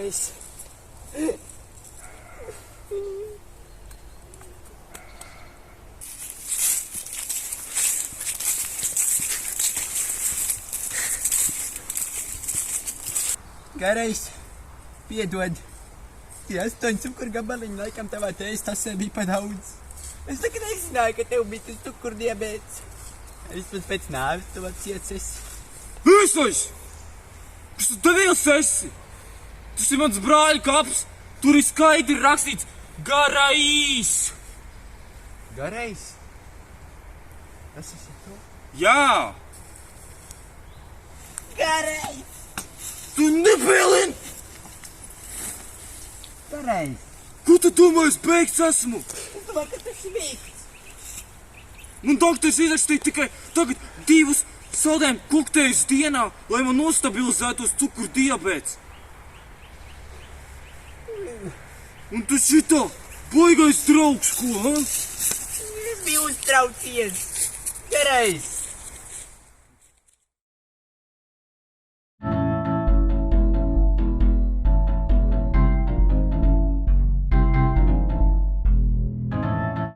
Garais. Garais, piedod. Tie 8 cukurgabaliņi laikam tavā tēstasē bija pa daudz. Es nekad nezināju, ka tev bija tas cukurdiabēts. Vismaz pēc nāves tu atsiets esi. Visos! Kas tu devils esi? Tas ir mans brāļa kaps. Tur ir skaidri rakstīts Garais. Garais? Tas esi tu? Jā! Garais! Tu nepēlini! Garais! Ko tu domā, es beigts esmu? Es domāju, ka tu esi vīks. Man doktors ierakstīja tikai tagad 2 saldējumu kokteļus dienā, lai man nostabilizētos cukurdiabēts. Un tu šitā baigais draugs, ko, ha? Es biju uztraucies. Garais!